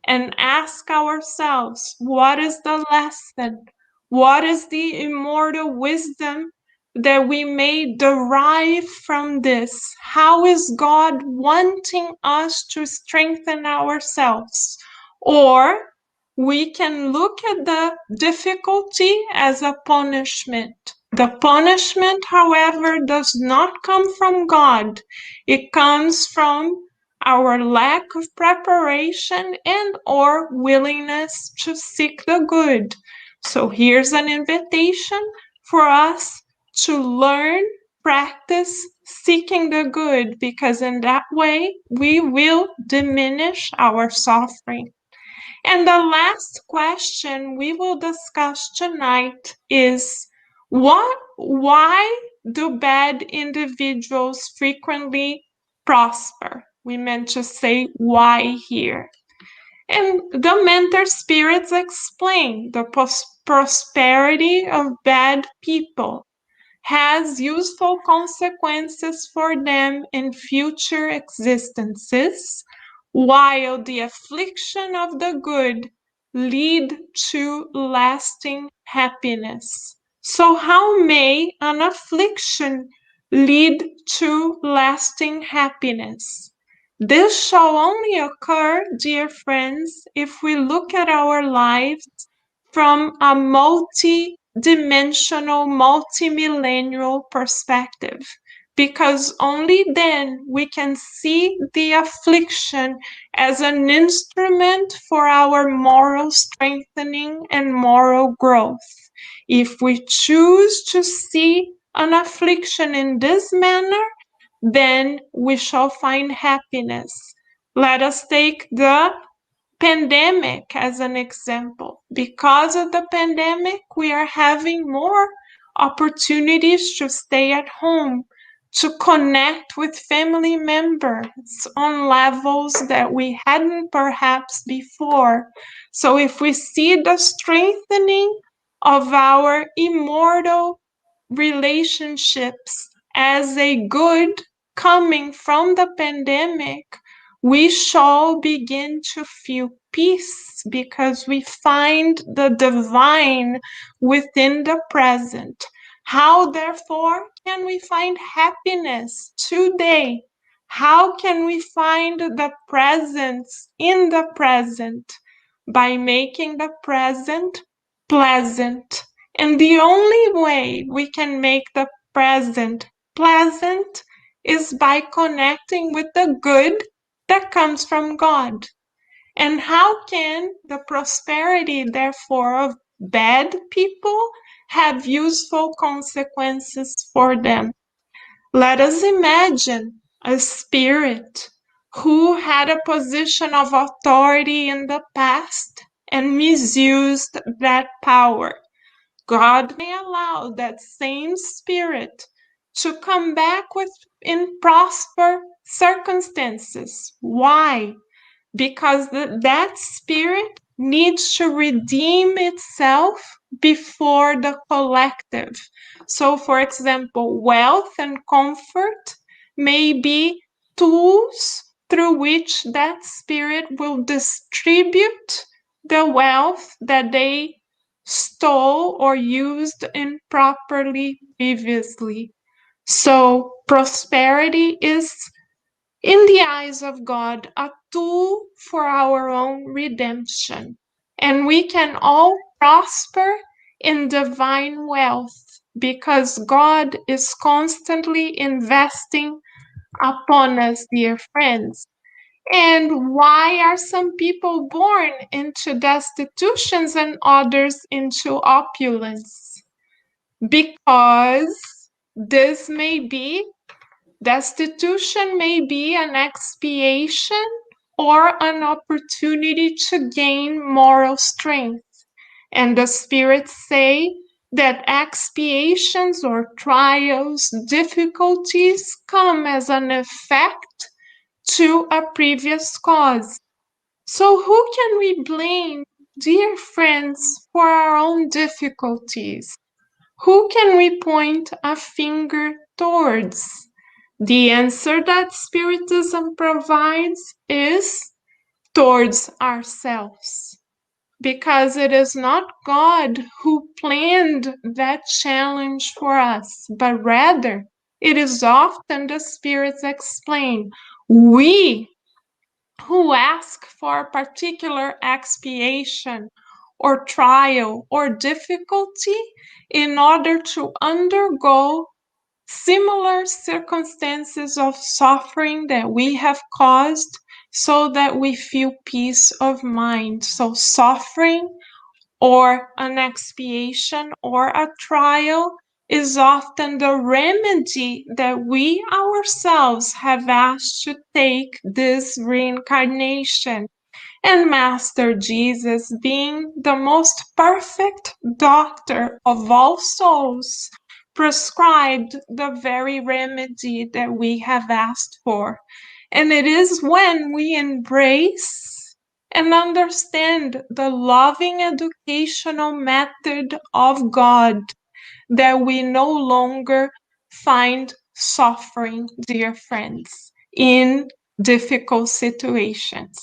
and ask ourselves, what is the lesson? What is the immortal wisdom that we may derive from this? How is God wanting us to strengthen ourselves? Or we can look at the difficulty as a punishment. The punishment, however, does not come from God. It comes from our lack of preparation and or willingness to seek the good. So here's an invitation for us to learn, practice seeking the good, because in that way we will diminish our suffering. And the last question we will discuss tonight is why do bad individuals frequently prosper? We meant to say why here. And the mentor spirits explain the prosperity of bad people has useful consequences for them in future existences, while the affliction of the good lead to lasting happiness. So how may an affliction lead to lasting happiness? This shall only occur, dear friends, if we look at our lives from a multi-dimensional, multi-millennial perspective, because only then we can see the affliction as an instrument for our moral strengthening and moral growth. If we choose to see an affliction in this manner, then we shall find happiness. Let us take the pandemic as an example. Because of the pandemic, we are having more opportunities to stay at home, to connect with family members on levels that we hadn't perhaps before. So if we see the strengthening of our immortal relationships as a good coming from the pandemic, we shall begin to feel peace because we find the divine within the present. How, therefore, can we find happiness today? How can we find the presence in the present? By making the present pleasant. And the only way we can make the present pleasant is by connecting with the good that comes from God. And how can the prosperity, therefore, of bad people have useful consequences for them? Let us imagine a spirit who had a position of authority in the past and misused that power. God may allow that same spirit to come back in prosper circumstances. Why? Because that spirit needs to redeem itself before the collective. So, for example, wealth and comfort may be tools through which that spirit will distribute the wealth that they stole or used improperly previously. So, prosperity is, in the eyes of God, a tool for our own redemption. And we can all prosper in divine wealth because God is constantly investing upon us, dear friends. And why are some people born into destitutions and others into opulence? Because this may be destitution may be an expiation or an opportunity to gain moral strength. And the spirits say that expiations or trials, difficulties come as an effect to a previous cause. So who can we blame, dear friends, for our own difficulties? Who can we point a finger towards? The answer that Spiritism provides is towards ourselves, because it is not God who planned that challenge for us, but rather it is often, the spirits explain, we who ask for a particular expiation or trial or difficulty in order to undergo similar circumstances of suffering that we have caused so that we feel peace of mind. So suffering or an expiation or a trial is often the remedy that we ourselves have asked to take this reincarnation. And Master Jesus, being the most perfect doctor of all souls, prescribed the very remedy that we have asked for. And it is when we embrace and understand the loving educational method of God that we no longer find suffering, dear friends, in difficult situations.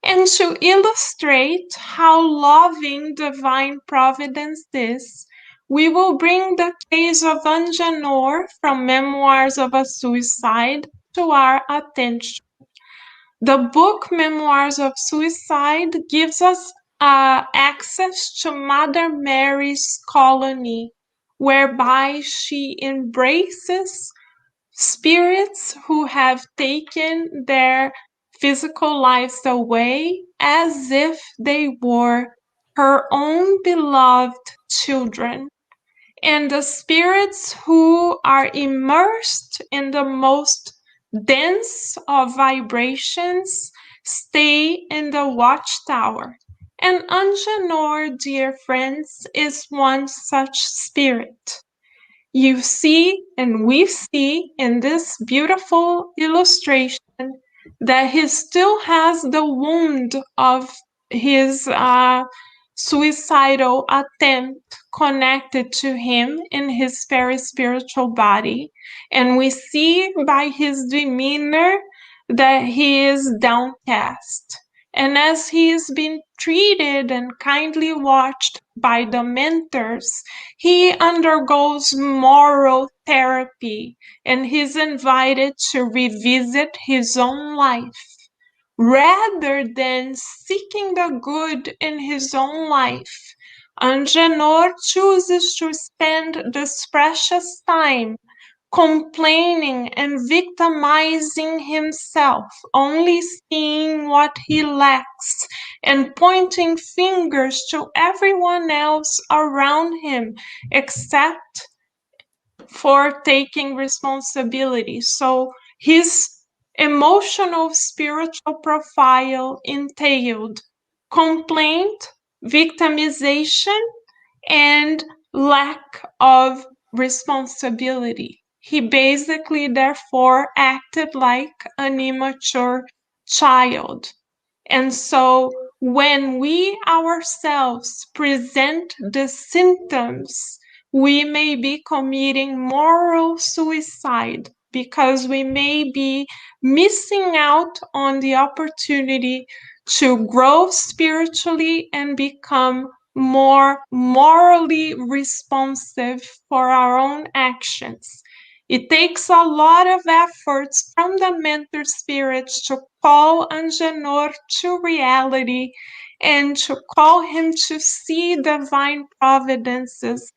And to illustrate how loving divine providence is, we will bring the case of Anjanor from Memoirs of a Suicide to our attention. The book Memoirs of Suicide gives us access to Mother Mary's colony, whereby she embraces spirits who have taken their physical lives away as if they were her own beloved children. And the spirits who are immersed in the most dense of vibrations stay in the watchtower. And Anjanor, dear friends, is one such spirit. You see, and we see in this beautiful illustration that he still has the wound of his suicidal attempt connected to him in his spiritual body. And we see by his demeanor that he is downcast. And as he is being treated and kindly watched by the mentors, he undergoes moral therapy and he's invited to revisit his own life. Rather than seeking the good in his own life, Anjanor chooses to spend this precious time complaining and victimizing himself, only seeing what he lacks and pointing fingers to everyone else around him except for taking responsibility. So his emotional spiritual profile entailed complaint, victimization, and lack of responsibility. He basically, therefore, acted like an immature child. And so when we ourselves present the symptoms, we may be committing moral suicide because we may be missing out on the opportunity to grow spiritually and become more morally responsive for our own actions. It takes a lot of efforts from the mentor spirits to call Anjanor to reality and to call him to see divine providences,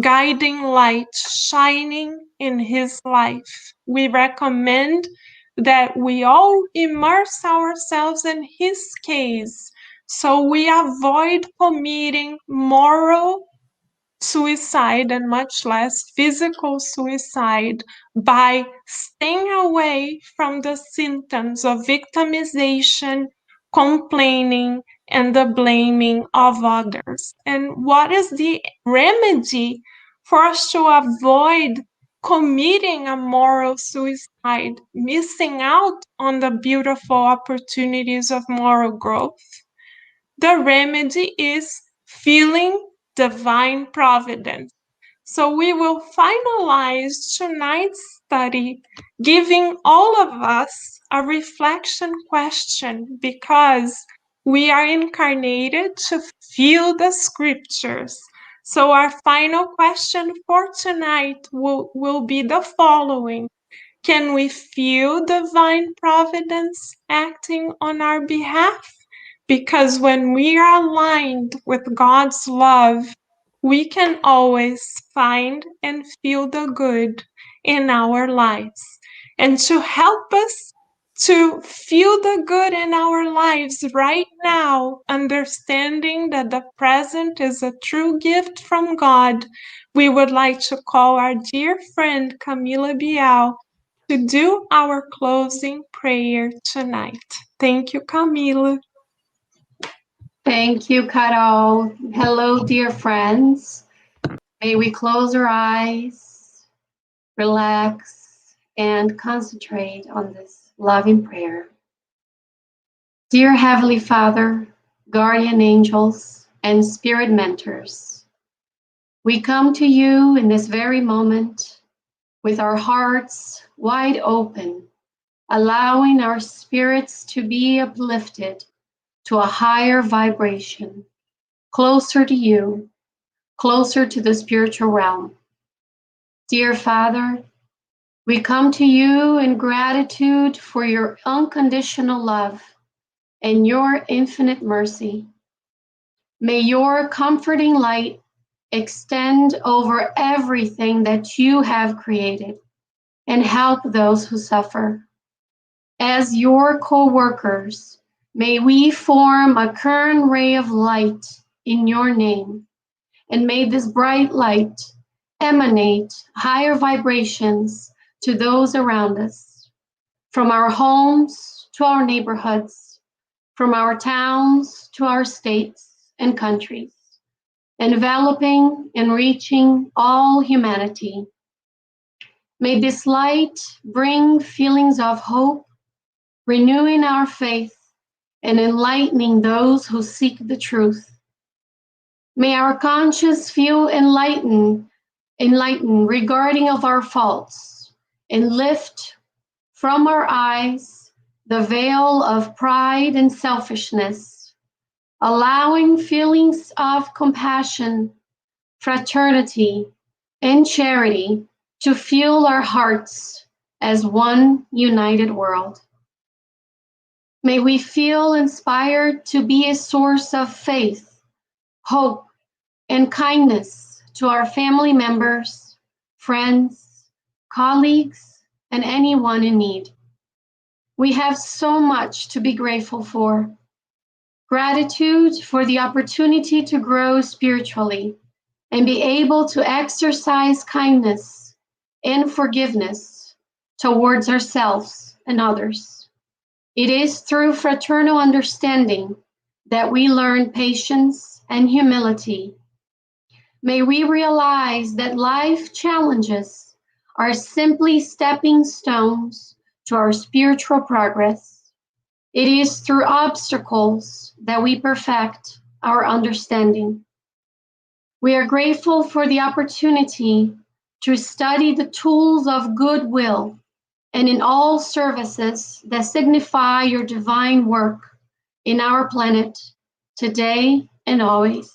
guiding light shining in his life. We recommend that we all immerse ourselves in his case so we avoid committing moral suicide and much less physical suicide by staying away from the symptoms of victimization, complaining, and the blaming of others. And what is the remedy for us to avoid committing a moral suicide, missing out on the beautiful opportunities of moral growth? The remedy is feeling divine providence. So we will finalize tonight's study giving all of us a reflection question because we are incarnated to feel the scriptures. So our final question for tonight will be the following. Can we feel divine providence acting on our behalf? Because when we are aligned with God's love, we can always find and feel the good in our lives. And to help us to feel the good in our lives right now, understanding that the present is a true gift from God, we would like to call our dear friend Camila Bial to do our closing prayer tonight. Thank you, Camila. Thank you, Carol. Hello, dear friends. May we close our eyes, relax, and concentrate on this loving prayer. Dear Heavenly Father, guardian angels, and spirit mentors, we come to you in this very moment with our hearts wide open, allowing our spirits to be uplifted to a higher vibration, closer to you, closer to the spiritual realm. Dear Father, we come to you in gratitude for your unconditional love and your infinite mercy. May your comforting light extend over everything that you have created and help those who suffer. As your co-workers, may we form a current ray of light in your name, and may this bright light emanate higher vibrations to those around us, from our homes to our neighborhoods, from our towns to our states and countries, enveloping and reaching all humanity. May this light bring feelings of hope, renewing our faith and enlightening those who seek the truth. May our conscience feel enlightened regarding of our faults, and lift from our eyes the veil of pride and selfishness, allowing feelings of compassion, fraternity, and charity to fuel our hearts as one united world. May we feel inspired to be a source of faith, hope, and kindness to our family members, friends, colleagues, and anyone in need. We have so much to be grateful for. Gratitude for the opportunity to grow spiritually and be able to exercise kindness and forgiveness towards ourselves and others. It is through fraternal understanding that we learn patience and humility. May we realize that life challenges are simply stepping stones to our spiritual progress. It is through obstacles that we perfect our understanding. We are grateful for the opportunity to study the tools of goodwill and in all services that signify your divine work in our planet today and always.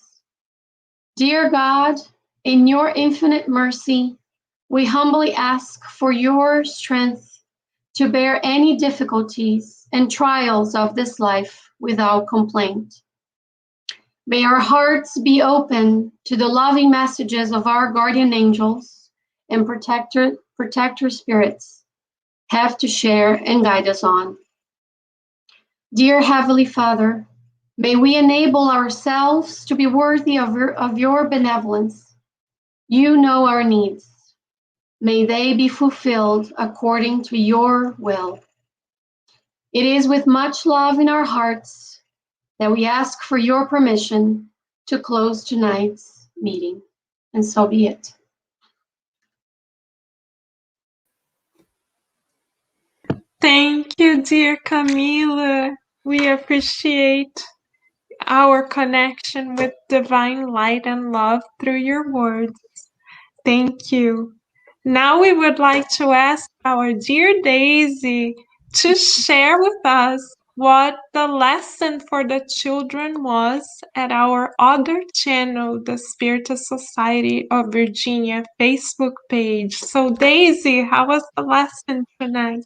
Dear God, in your infinite mercy, we humbly ask for your strength to bear any difficulties and trials of this life without complaint. May our hearts be open to the loving messages of our guardian angels and protector spirits have to share and guide us on. Dear Heavenly Father, may we enable ourselves to be worthy of your benevolence. You know our needs. May they be fulfilled according to your will. It is with much love in our hearts that we ask for your permission to close tonight's meeting, and so be it. Thank you, dear Camila. We appreciate our connection with divine light and love through your words. Thank you. Now we would like to ask our dear Daisy to share with us what the lesson for the children was at our other channel, the Spirit Society of Virginia Facebook page. So Daisy, how was the lesson tonight?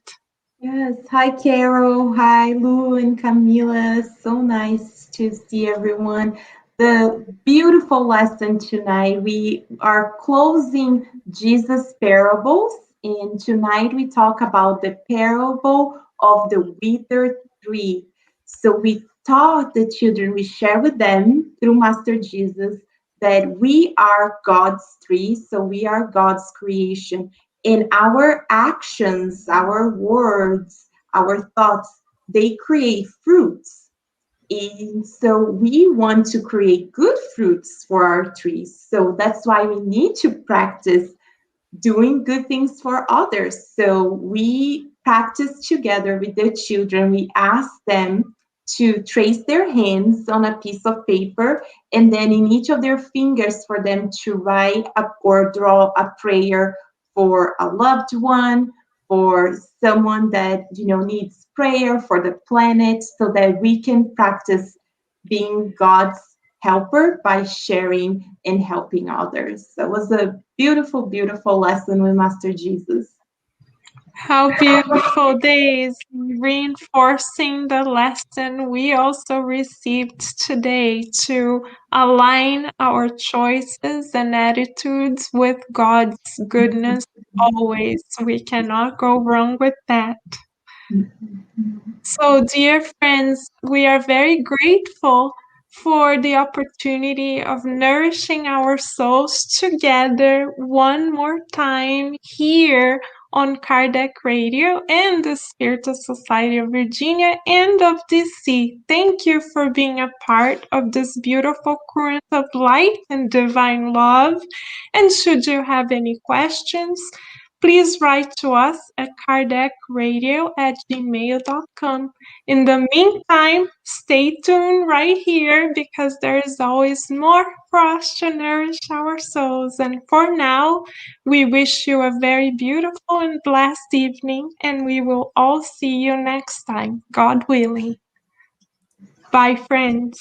Yes, hi Carol, hi Lu and Camila. So nice to see everyone. The beautiful lesson tonight. We are closing Jesus' parables, and tonight we talk about the parable of the withered tree. So we taught the children, we share with them through Master Jesus that we are God's tree, so we are God's creation. In our actions, our words, our thoughts, they create fruits. And so we want to create good fruits for our trees. So that's why we need to practice doing good things for others. So we practice together with the children. We ask them to trace their hands on a piece of paper, and then in each of their fingers for them to write or draw a prayer for a loved one, for someone that needs prayer, for the planet, so that we can practice being God's helper by sharing and helping others. That was a beautiful, beautiful lesson with Master Jesus. How beautiful, days, reinforcing the lesson we also received today to align our choices and attitudes with God's goodness always. We cannot go wrong with that. So, dear friends, we are very grateful for the opportunity of nourishing our souls together one more time here on Skydeck Radio and the Spiritual Society of Virginia and of DC. Thank you for being a part of this beautiful current of light and divine love. And should you have any questions, please write to us at kardeckradio@gmail.com. In the meantime, stay tuned right here because there is always more for us to nourish our souls. And for now, we wish you a very beautiful and blessed evening, and we will all see you next time, God willing. Bye, friends.